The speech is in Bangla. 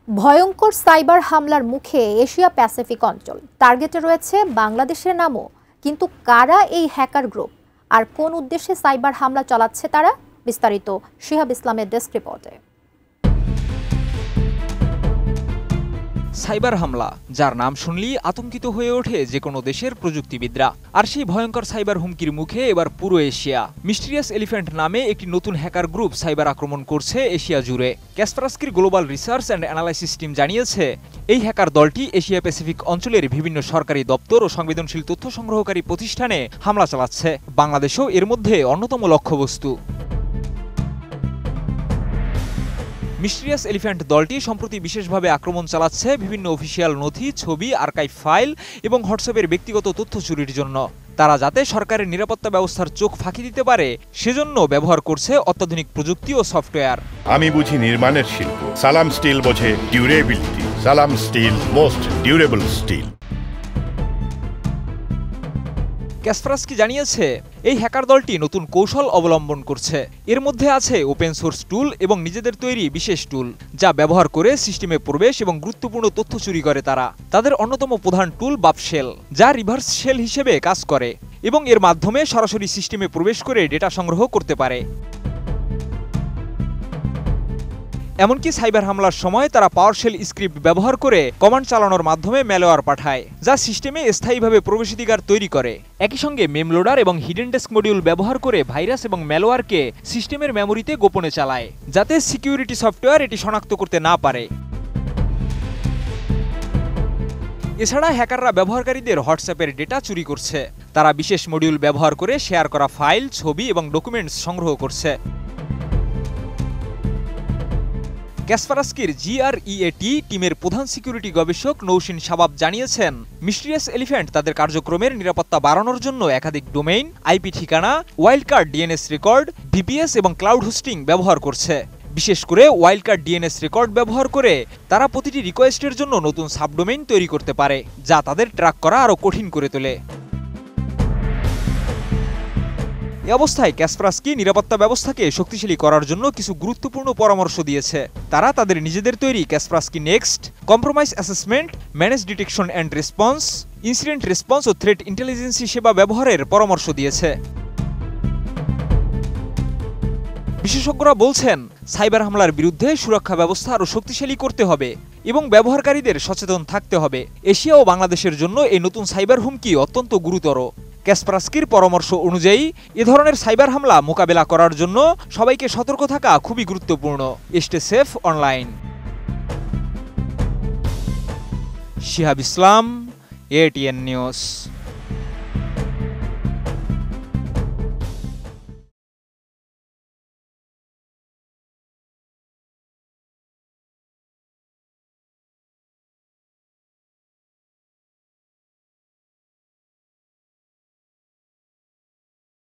ভয়ঙ্কর সাইবার হামলার মুখে এশিয়া প্যাসিফিক অঞ্চল। টার্গেটে রয়েছে বাংলাদেশের নামও। কিন্তু কারা এই হ্যাকার গ্রুপ আর কোন উদ্দেশ্যে সাইবার হামলা চালাচ্ছে তারা? বিস্তারিত শিহাব ইসলামের ডেস্ক রিপোর্টে। সাইবার হামলা, যার নাম শুনলেই আতঙ্কিত হয়ে ওঠে যে কোনো দেশের প্রযুক্তিবিদরা। আর সেই ভয়ঙ্কর সাইবার হুমকির মুখে এবার পুরো এশিয়া। মিস্টিরিয়াস এলিফ্যান্ট নামে একটি নতুন হ্যাকার গ্রুপ সাইবার আক্রমণ করছে এশিয়া জুড়ে। ক্যাসপারস্কির global research and analysis team জানিয়েছে, এই হ্যাকার দলটি এশিয়া প্যাসিফিক অঞ্চলের বিভিন্ন সরকারি দপ্তর ও সংবেদনশীল তথ্য সংগ্রহকারী প্রতিষ্ঠানে হামলা চালাচ্ছে। বাংলাদেশও এর মধ্যে অন্যতম লক্ষ্যবস্তু। মিস্টিরিয়াস এলিফ্যান্ট দলটি সম্প্রতি বিশেষভাবে আক্রমণ চালাচ্ছে বিভিন্ন অফিসিয়াল নথি, ছবি, আর্কাইভ ফাইল এবং হোয়াটসঅ্যাপের ব্যক্তিগত তথ্য চুরির জন্য। তারা যাতে সরকারের নিরাপত্তা ব্যবস্থার চোখ ফাঁকি দিতে পারে সেজন্য ব্যবহার করছে অত্যাধুনিক প্রযুক্তি ও সফটওয়্যার। আমি বুঝি নির্মাণের শিল্প, সালাম স্টিল বোঝে durability. Salam steel, most durable steel. Kaspersky জানিয়েছে, এই হ্যাকার দলটি নতুন কৌশল অবলম্বন করছে। এর মধ্যে আছে ওপেন সোর্স টুল এবং নিজেদের তৈরি বিশেষ টুল, যা ব্যবহার করে সিস্টেমে প্রবেশ এবং গুরুত্বপূর্ণ তথ্য চুরি করে তারা। তাদের অন্যতম প্রধান টুল বাপ শেল, যা রিভার্স শেল হিসেবে কাজ করে এবং এর মাধ্যমে সরাসরি সিস্টেমে প্রবেশ করে ডেটা সংগ্রহ করতে পারে। এমনকি সাইবার হামলার সময় তারা পাওয়ারশেল স্ক্রিপ্ট ব্যবহার করে কমান্ড চালানোর মাধ্যমে ম্যালওয়্যার পাঠায়, যা সিস্টেমে স্থায়ীভাবে প্রবেশাধিকার তৈরি করে। একই সঙ্গে মেমলোডার এবং হিডেন ডেস্ক মডিউল ব্যবহার করে ভাইরাস এবং ম্যালওয়্যারকে সিস্টেমের মেমোরিতে গোপনে চালায়, যাতে সিকিউরিটি সফটওয়্যার এটি শনাক্ত করতে না পারে। এছাড়া হ্যাকাররা ব্যবহারকারীদের হোয়াটসঅ্যাপের ডেটা চুরি করছে। তারা বিশেষ মডিউল ব্যবহার করে শেয়ার করা ফাইল, ছবি এবং ডকুমেন্টস সংগ্রহ করছে। ক্যাসপারস্কির জিআরইএটি টিমের প্রধান সিকিউরিটি গবেষক নৌশিন শাবাব জানিয়েছেন, মিস্টিরিয়াস এলিফ্যান্ট তাদের কার্যক্রমের নিরাপত্তা বাড়ানোর জন্য একাধিক ডোমেইন, আইপি ঠিকানা, ওয়াইল্ডকার্ড ডিএনএস রেকর্ড, ভিপিএস এবং ক্লাউড হোস্টিং ব্যবহার করছে। বিশেষ করে ওয়াইল্ডকার্ড ডিএনএস রেকর্ড ব্যবহার করে তারা প্রতিটি রিকোয়েস্টের জন্য নতুন সাবডোমেইন তৈরি করতে পারে, যা তাদের ট্র্যাক করা আরও কঠিন করে তোলে। এ অবস্থায় ক্যাসপারস্কি নিরাপত্তা ব্যবস্থাকে শক্তিশালী করার জন্য কিছু গুরুত্বপূর্ণ পরামর্শ দিয়েছে। তারা তাদের নিজেদের তৈরি Kaspersky next, compromise assessment, manage detection and response, incident response ও থ্রেট ইন্টেলিজেন্সি সেবা ব্যবহারের পরামর্শ দিয়েছে। বিশেষজ্ঞরা বলছেন, সাইবার হামলার বিরুদ্ধে সুরক্ষা ব্যবস্থা আরও শক্তিশালী করতে হবে এবং ব্যবহারকারীদের সচেতন থাকতে হবে। এশিয়া ও বাংলাদেশের জন্য এই নতুন সাইবার হুমকি অত্যন্ত গুরুতর। ক্যাসপারস্কির পরামর্শ অনুযায়ী এ ধরনের সাইবার হামলা মোকাবেলা করার জন্য সবাইকে সতর্ক থাকা খুবই গুরুত্বপূর্ণ। Stay safe online. Shihab Islam, ATN news.